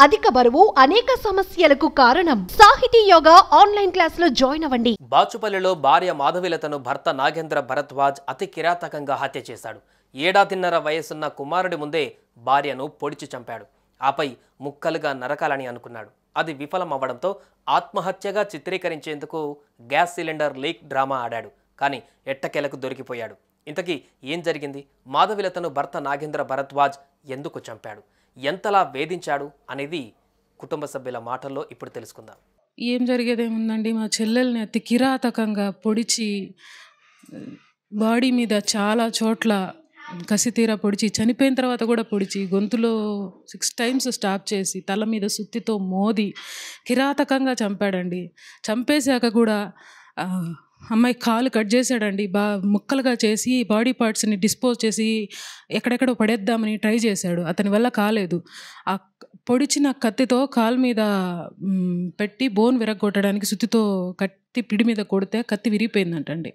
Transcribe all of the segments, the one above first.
అధిక బరువు అనేక సమస్యలకు కారణం. సాహితీ యోగా ఆన్లైన్ క్లాసులో జాయిన్ అవ్వండి. బాచుపల్లిలో భార్య మాధవిలతను భర్త నాగేంద్ర భరద్వాజ్ అతి కిరాతకంగా హత్య చేశాడు. ఏడాదిన్నర వయసున్న కుమారుడి ముందే భార్యను పొడిచి చంపాడు. ఆపై ముక్కలుగా నరకాలని అనుకున్నాడు. అది విఫలమవ్వడంతో ఆత్మహత్యగా చిత్రీకరించేందుకు గ్యాస్ సిలిండర్ లీక్ డ్రామా ఆడాడు. కానీ ఎట్టకేలకు దొరికిపోయాడు. ఇంతకీ ఏం జరిగింది? మాధవిలతను భర్త నాగేంద్ర భరద్వాజ్ ఎందుకు చంపాడు? ఎంతలా వేధించాడు అనేది కుటుంబ సభ్యుల మాటల్లో ఇప్పుడు తెలుసుకుందాం. ఏం జరిగేదేముందండి, మా చెల్లెల్ని అతి కిరాతకంగా పొడిచి బాడీ మీద చాలా చోట్ల కసితీరా పొడిచి, చనిపోయిన తర్వాత కూడా పొడిచి, గొంతులో 6 times స్టాప్ చేసి, తల మీద సుత్తితో మోది కిరాతకంగా చంపాడండి. చంపేశాక కూడా అమ్మాయి కాలు కట్ చేశాడండి. ముక్కలుగా చేసి బాడీ పార్ట్స్ని డిస్పోజ్ చేసి ఎక్కడెక్కడో పడేద్దామని ట్రై చేశాడు. అతని వల్ల కాలేదు. ఆ పొడిచిన కత్తితో కాలు మీద పెట్టి బోన్ విరగొట్టడానికి సుత్తితో కత్తి పిడి మీద కొడితే కత్తి విరిగిపోయిందంటండి.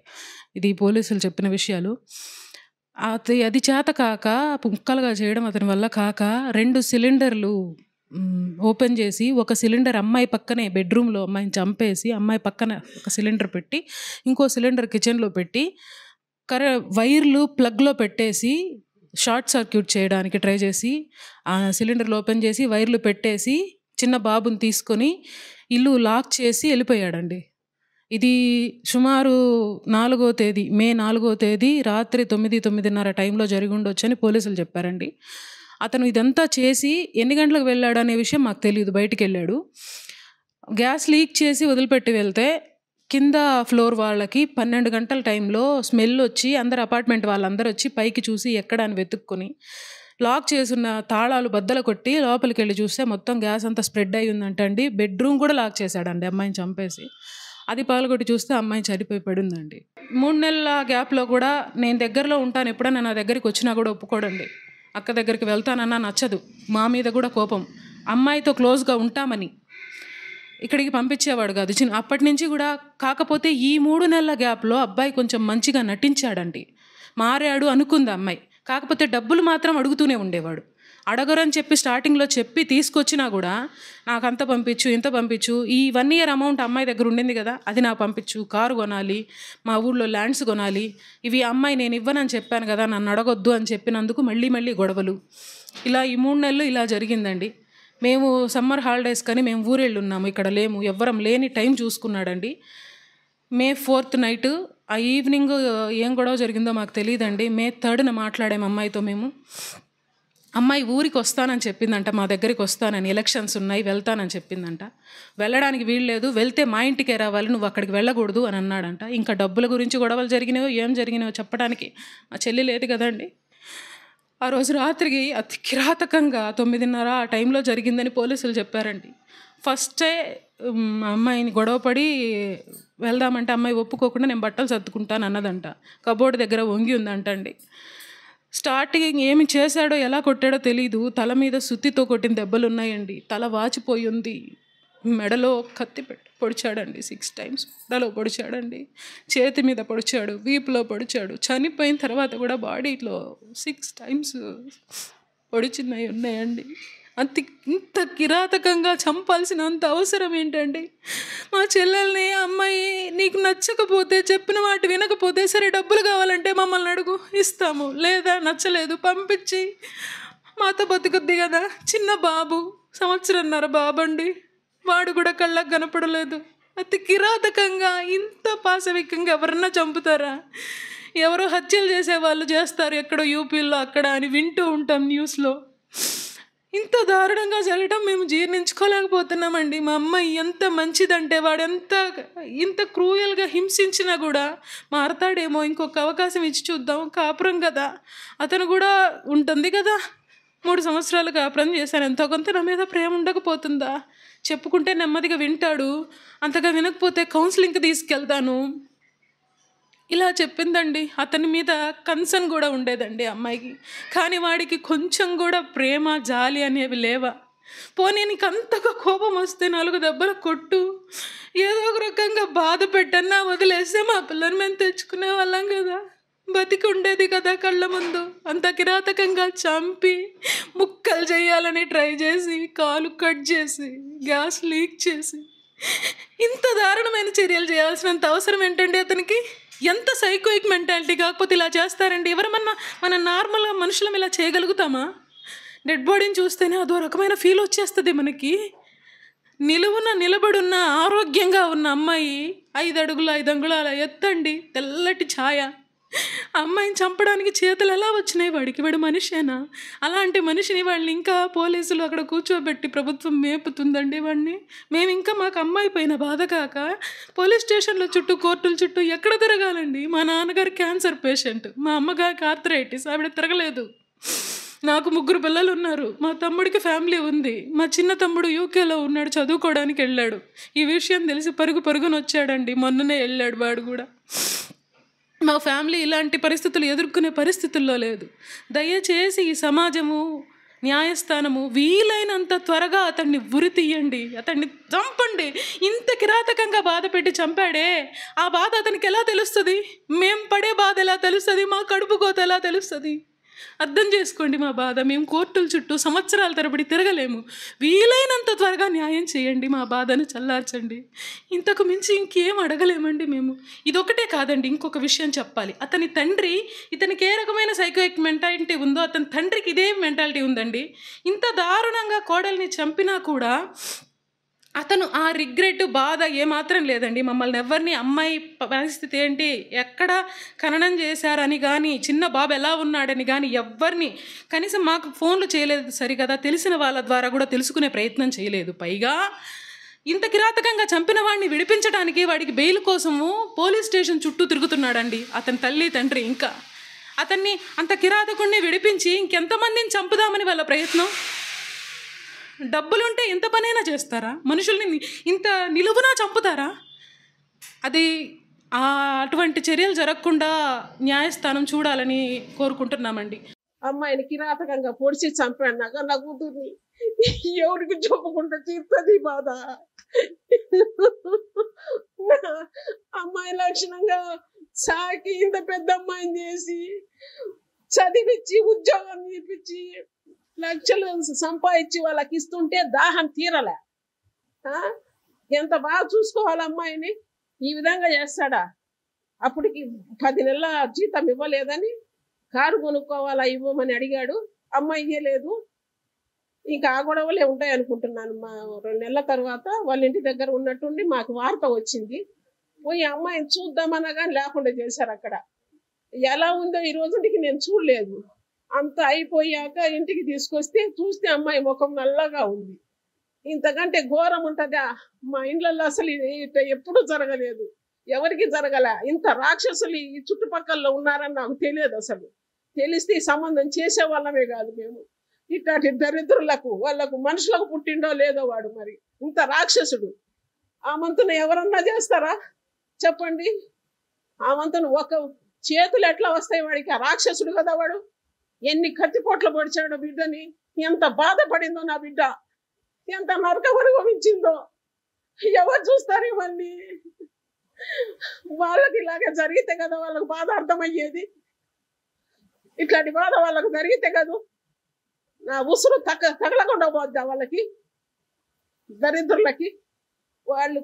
ఇది పోలీసులు చెప్పిన విషయాలు. అది చేత కాక ముక్కలుగా చేయడం అతని వల్ల కాక 2 సిలిండర్లు ఓపెన్ చేసి, ఒక సిలిండర్ అమ్మాయి పక్కనే బెడ్రూమ్లో అమ్మాయిని చంపేసి, అమ్మాయి పక్కన ఒక సిలిండర్ పెట్టి, ఇంకో సిలిండర్ కిచెన్లో పెట్టి, వైర్లు ప్లగ్లో పెట్టేసి షార్ట్ సర్క్యూట్ చేయడానికి ట్రై చేసి, ఆ సిలిండర్లు ఓపెన్ చేసి వైర్లు పెట్టేసి చిన్న బాబుని తీసుకొని ఇల్లు లాక్ చేసి వెళ్ళిపోయాడండి. ఇది సుమారు 4వ తేదీ, మే 4వ తేదీ రాత్రి 9-9:30 టైంలో జరిగి ఉండొచ్చని పోలీసులు చెప్పారండి. అతను ఇదంతా చేసి ఎన్ని గంటలకు వెళ్ళాడు అనే విషయం మాకు తెలియదు. బయటికి వెళ్ళాడు. గ్యాస్ లీక్ చేసి వదిలిపెట్టి వెళ్తే కింద ఫ్లోర్ వాళ్ళకి 12 గంటల టైంలో స్మెల్ వచ్చి అపార్ట్మెంట్ వాళ్ళందరూ వచ్చి పైకి చూసి ఎక్కడ అని వెతుక్కొని లాక్ చేసున్న తాళాలు బద్దలు కొట్టి లోపలికి వెళ్ళి చూస్తే మొత్తం గ్యాస్ అంతా స్ప్రెడ్ అయ్యి ఉందంటండి. బెడ్రూమ్ కూడా లాక్ చేశాడండి అమ్మాయిని చంపేసి. అది పాల్గొట్టి చూస్తే అమ్మాయి చనిపోయి పడిందండి. 3 నెలల గ్యాప్లో కూడా నేను దగ్గరలో ఉంటాను, ఎప్పుడన్నా నా దగ్గరికి వచ్చినా కూడా ఒప్పుకోడండి. అక్క దగ్గరికి వెళ్తానన్నా నచ్చదు. మా మీద కూడా కోపం. అమ్మాయితో క్లోజ్గా ఉంటామని ఇక్కడికి పంపించేవాడు కాదు అప్పటి నుంచి కూడా. కాకపోతే ఈ 3 నెలల గ్యాప్లో అబ్బాయి కొంచెం మంచిగా నటించాడండి. మారాడు అనుకుంది అమ్మాయి. కాకపోతే డబ్బులు మాత్రం అడుగుతూనే ఉండేవాడు. అడగరని చెప్పి స్టార్టింగ్లో చెప్పి తీసుకొచ్చినా కూడా నాకు అంత పంపించు, ఇంత పంపించు, ఈ 1 year అమౌంట్ అమ్మాయి దగ్గర ఉండింది కదా, అది నాకు పంపించు, కారు కొనాలి, మా ఊళ్ళో ల్యాండ్స్ కొనాలి, ఇవి అమ్మాయి నేను ఇవ్వనని చెప్పాను కదా, నన్ను అడగొద్దు అని చెప్పినందుకు మళ్ళీ గొడవలు. ఇలా ఈ 3 నెలలు ఇలా జరిగిందండి. మేము సమ్మర్ హాలిడేస్ కానీ మేము ఊరెళ్ళి ఉన్నాము, ఇక్కడ లేము, ఎవ్వరం లేని టైం చూసుకున్నాడండి. మే 4th నైట్, ఆ ఈవినింగ్ ఏం గొడవ జరిగిందో మాకు తెలియదండి. మే 3rd మాట్లాడాము అమ్మాయితో మేము. అమ్మాయి ఊరికి వస్తానని చెప్పిందంట, మా దగ్గరికి వస్తానని, ఎలక్షన్స్ ఉన్నాయి వెళ్తానని చెప్పిందంట. వెళ్ళడానికి వీల్లేదు, వెళ్తే మా ఇంటికే రావాలి, నువ్వు అక్కడికి వెళ్ళకూడదు అని అన్నాడంట. ఇంకా డబ్బుల గురించి గొడవలు జరిగినాయో ఏం జరిగినాయో చెప్పడానికి మా చెల్లి లేదు కదండి. ఆ రోజు రాత్రికి అతి కిరాతకంగా 9:30 ఆ టైంలో జరిగిందని పోలీసులు చెప్పారండి. ఫస్టే అమ్మాయిని గొడవపడి వెళ్దామంటే అమ్మాయి ఒప్పుకోకుండా నేను బట్టలు సర్దుకుంటాను అన్నదంట. కబోర్డ్ దగ్గర వంగి ఉందంటండి. స్టార్టింగ్ ఏమి చేశాడో ఎలా కొట్టాడో తెలీదు. తల మీద సుత్తితో కొట్టిన దెబ్బలు ఉన్నాయండి. తల వాచిపోయి ఉంది. మెడలో కత్తి పెట్టి పొడిచాడండి. 6 times మెడలో పొడిచాడండి, చేతి మీద పొడిచాడు, వీపులో పొడిచాడు. చనిపోయిన తర్వాత కూడా బాడీలో 6 times పొడిచినవి ఉన్నాయండి. ఇంత కిరాతకంగా చంపాల్సినంత అవసరం ఏంటండి? మా చెల్లెల్ని, అమ్మాయి నీకు నచ్చకపోతే, చెప్పిన మాట వినకపోతే, సరే డబ్బులు కావాలంటే మమ్మల్ని అడుగు, ఇస్తాము, లేదా నచ్చలేదు పంపించి మాతో బతుకుద్ది కదా. చిన్న బాబు, 1.5 బాబండి, వాడు కూడా కళ్ళకు కనపడలేదు. అతి కిరాతకంగా, ఇంత పాశవికంగా ఎవరన్నా చంపుతారా? ఎవరో హత్యలు చేసేవాళ్ళు చేస్తారు ఎక్కడో యూపీలో అక్కడ అని వింటూ ఉంటాం న్యూస్లో. ఇంత దారుణంగా జరగడం మేము జీర్ణించుకోలేకపోతున్నామండి. మా అమ్మాయి ఎంత మంచిదంటే వాడు ఇంత క్రూయల్గా హింసించినా కూడా మారతాడేమో, ఇంకొక అవకాశం ఇచ్చి చూద్దాం, కాపురం కదా, అతను కూడా ఉంటుంది కదా, 3 సంవత్సరాలు కాపురం చేశాను, ఎంతో కొంత నా మీద ప్రేమ ఉండకపోతుందా? చెప్పుకుంటే నెమ్మదిగా వింటాడు, అంతగా వినకపోతే కౌన్సిలింగ్కి తీసుకెళ్తాను, ఇలా చెప్పిందండి. అతని మీద కన్సర్న్ కూడా ఉండేదండి అమ్మాయికి. కానీ వాడికి కొంచెం కూడా ప్రేమ, జాలి అనేవి లేవా? పోనీ నీకు అంతగా కోపం వస్తే 4 దెబ్బలు కొట్టు, ఏదో ఒక రకంగా బాధ పెట్టన్నా వదిలేస్తే మా పిల్లని మేము తెచ్చుకునే వాళ్ళం కదా. బతికి ఉండేది కదా కళ్ళ ముందు. అంత కిరాతకంగా చంపి ముక్కలు చేయాలని ట్రై చేసి, కాలు కట్ చేసి, గ్యాస్ లీక్ చేసి, ఇంత దారుణమైన చర్యలు చేయాల్సినంత అవసరం ఏంటండి అతనికి? ఎంత సైకోయిక్ మెంటాలిటీ కాకపోతే ఇలా చేస్తారండి? ఎవరమన్నా మన నార్మల్గా మనుషులం ఇలా చేయగలుగుతామా? డెడ్ బాడీని చూస్తేనే అదో రకమైన ఫీల్ వచ్చేస్తుంది మనకి. నిలువున నిలబడున్న ఆరోగ్యంగా ఉన్న అమ్మాయి 5 అడుగుల 5 అంగుళాల ఎత్తండి, తెల్లటి ఛాయ. అమ్మాయిని చంపడానికి చేతులు ఎలా వచ్చినాయి వాడికి? వాడు మనిషేనా? అలాంటి మనిషిని వాళ్ళు ఇంకా పోలీసులు అక్కడ కూర్చోబెట్టి ప్రభుత్వం మేపుతుందండి వాడిని. మేము ఇంకా మాకు అమ్మాయి పైన బాధ కాక పోలీస్ స్టేషన్ల చుట్టూ, కోర్టుల చుట్టూ ఎక్కడ తిరగాలండి? మా నాన్నగారు క్యాన్సర్ పేషెంట్, మా అమ్మగారికి ఆర్థరైటిస్, ఆవిడ తిరగలేదు. నాకు 3 పిల్లలు ఉన్నారు. మా తమ్ముడికి ఫ్యామిలీ ఉంది. మా చిన్న తమ్ముడు యూకేలో ఉన్నాడు, చదువుకోవడానికి వెళ్ళాడు. ఈ విషయం తెలిసి పరుగున వచ్చాడండి. మొన్ననే వెళ్ళాడు వాడు కూడా. మా ఫ్యామిలీ ఇలాంటి పరిస్థితులు ఎదుర్కొనే పరిస్థితుల్లో లేదు. దయచేసి ఈ సమాజము, న్యాయస్థానము వీలైనంత త్వరగా అతన్ని ఉరి తీయండి, అతన్ని చంపండి. ఇంత కిరాతకంగా బాధ పెట్టి చంపాడే, ఆ బాధ అతనికి ఎలా తెలుస్తుంది? మేము పడే బాధ ఎలా తెలుస్తుంది? మా కడుపు కోత ఎలా తెలుస్తుంది? అర్థం చేసుకోండి మా బాధ. మేము కోర్టుల చుట్టూ సంవత్సరాల తరబడి తిరగలేము. వీలైనంత త్వరగా న్యాయం చేయండి, మా బాధను చల్లార్చండి. ఇంతకు మించి ఇంకేం అడగలేమండి మేము. ఇదొకటే కాదండి, ఇంకొక విషయం చెప్పాలి. అతని తండ్రి, ఇతనికి ఏ రకమైన సైకోయిక్ మెంటాలిటీ ఉందో అతని తండ్రికి ఇదే మెంటాలిటీ ఉందండి. ఇంత దారుణంగా కోడల్ని చంపినా కూడా అతను ఆ రిగ్రెట్, బాధ ఏమాత్రం లేదండి. మమ్మల్ని ఎవరిని, అమ్మాయి పరిస్థితి ఏంటి, ఎక్కడ ఖననం చేశారని కానీ, చిన్న బాబు ఎలా ఉన్నాడని కానీ ఎవరిని కనీసం మాకు ఫోన్లు చేయలేదు సరికదా, తెలిసిన వాళ్ళ ద్వారా కూడా తెలుసుకునే ప్రయత్నం చేయలేదు. పైగా ఇంత కిరాతకంగా చంపిన వాడిని విడిపించడానికి వాడికి బెయిల్ కోసము పోలీస్ స్టేషన్ చుట్టూ తిరుగుతున్నాడండి అతని తల్లి తండ్రి. ఇంకా అతన్ని, అంత కిరాతకుడిని విడిపించి ఇంకెంతమందిని చంపుదామని వాళ్ళ ప్రయత్నం. డబ్బులుంటే ఎంత పనైనా చేస్తారా? మనుషుల్ని ఇంత నిలువునా చంపుతారా? అది అటువంటి చర్యలు జరగకుండా న్యాయస్థానం చూడాలని కోరుకుంటున్నామండి. అమ్మాయిని కిరాతకంగా పొడిచి చంపాడినాక నా కూతుర్ని ఎవరికి చెప్పుకుంటూ తీరుతుంది బాధ. అమ్మాయి లక్షణంగా సాకి ఇంత పెద్ద అమ్మాయిని చేసి చదివించి ఉద్యోగం చేపించి లక్షలు సంపాదించి వాళ్ళకి ఇస్తుంటే దాహం తీరలే. ఎంత బాగా చూసుకోవాలి అమ్మాయిని, ఈ విధంగా చేస్తాడా? అప్పటికి 10 నెలల జీతం ఇవ్వలేదని కారు కొనుక్కోవాలా ఇవ్వమని అడిగాడు, అమ్మాయి ఇవ్వలేదు. ఇంకా ఆ గొడవలే ఉంటాయి అనుకుంటున్నాను. మా 2 నెలల తర్వాత వాళ్ళ ఇంటి దగ్గర ఉన్నట్టుండి మాకు వార్త వచ్చింది. పోయి అమ్మాయిని చూద్దామనగా లేకుండా చేశారు. అక్కడ ఎలా ఉందో ఈ రోజుకి నేను చూడలేదు. అంత అయిపోయాక ఇంటికి తీసుకొస్తే చూస్తే అమ్మాయి ముఖం నల్లగా ఉంది. ఇంతకంటే ఘోరం ఉంటుందా? మా ఇండ్లలో అసలు ఎప్పుడూ జరగలేదు, ఎవరికి జరగలే. ఇంత రాక్షసులు ఈ చుట్టుపక్కల ఉన్నారని నాకు తెలియదు. అసలు తెలిస్తే ఈ సంబంధం చేసే వాళ్ళమే కాదు మేము. ఇట్లాంటి దరిద్రులకు, వాళ్ళకు మనుషులకు పుట్టిండో లేదో వాడు. మరి ఇంత రాక్షసుడు ఆ మంతును ఎవరన్నా చేస్తారా చెప్పండి? ఆ మంతును ఒక చేతులు ఎట్లా వస్తాయి వాడికి? ఆ రాక్షసుడు కదా వాడు. ఎన్ని కత్తిపోట్లు పొడిచాడో బిడ్డని, ఎంత బాధపడిందో నా బిడ్డ, ఎంత నరకం అనుభవించిందో. ఎవరు చూస్తారు ఇవన్నీ? వాళ్ళకి ఇలాగే జరిగితే కదా వాళ్ళకి బాధ అర్థమయ్యేది. ఇట్లాంటి బాధ వాళ్ళకు జరిగితే కదా నా ఉసురు తగలకుండా పోద్దా వాళ్ళకి, దరిద్రులకి. వాళ్ళు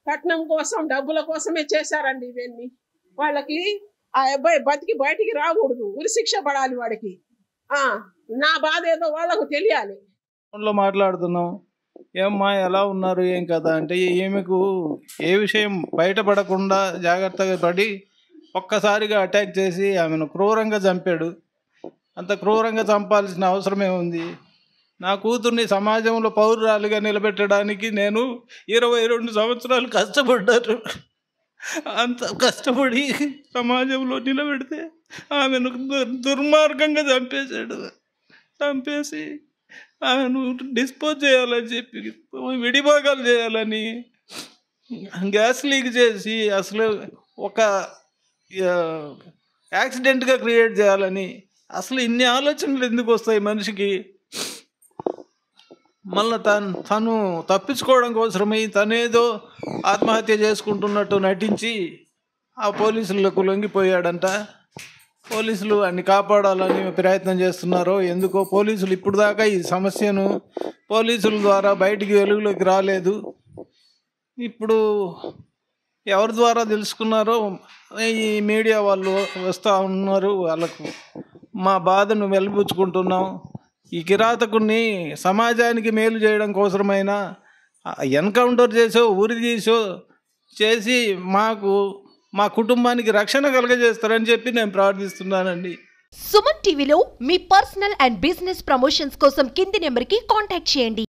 కట్నం కోసం, డబ్బుల కోసమే చేశారండి ఇవన్నీ. వాళ్ళకి ఆ అబ్బాయి బతికి బయటికి రాకూడదు, ఉరిశిక్ష పడాలి వాడికి. నా బాధ ఏదో వాళ్ళకు తెలియాలి. ఫోన్లో మాట్లాడుతున్నాం, ఏమ్మా ఎలా ఉన్నారు ఏం కదా అంటే, ఈమెకు ఏ విషయం బయటపడకుండా జాగ్రత్తగా పడి ఒక్కసారిగా అటాక్ చేసి ఆమెను క్రూరంగా చంపాడు. అంత క్రూరంగా చంపాల్సిన అవసరమే ఉంది? నా కూతుర్ని సమాజంలో పౌరురాలుగా నిలబెట్టడానికి నేను 22 సంవత్సరాలు కష్టపడ్డాను. అంత కష్టపడి సమాజంలో నిలబెడితే ఆమెను దుర్మార్గంగా చంపేసి ఆమెను డిస్పోజ్ చేయాలని చెప్పి, విడిభాగాలు చేయాలని, గ్యాస్ లీక్ చేసి అసలు ఒక యాక్సిడెంట్గా క్రియేట్ చేయాలని, అసలు ఇన్ని ఆలోచనలు ఎందుకు వస్తాయి మనిషికి? మళ్ళీ తను తప్పించుకోవడం కోసమై తనేదో ఆత్మహత్య చేసుకుంటున్నట్టు నటించి ఆ పోలీసులకు లొంగిపోయాడంట. పోలీసులు అన్ని కాపాడాలని ప్రయత్నం చేస్తున్నారో ఎందుకో పోలీసులు ఇప్పుడు దాకా ఈ సమస్యను పోలీసుల ద్వారా బయటికి వెలుగులోకి రాలేదు. ఇప్పుడు ఎవరి ద్వారా తెలుసుకున్నారో ఈ మీడియా వాళ్ళు వస్తూ ఉన్నారు. వాళ్ళకు మా బాధను వెలిబుచ్చుకుంటున్నాం. ఈ కిరాతకుడిని సమాజానికి మేలు చేయడం కోసమైనా ఎన్కౌంటర్ చేసో ఉరి తీసో చేసి మా కుటుంబానికి రక్షణ కలగజేస్తారని చెప్పి నేను ప్రార్థిస్తున్నానండి. సుమన్ టీవీలో మీ పర్సనల్ అండ్ బిజినెస్ ప్రమోషన్స్ కోసం కింది నెంబర్కి కాంటాక్ట్ చేయండి.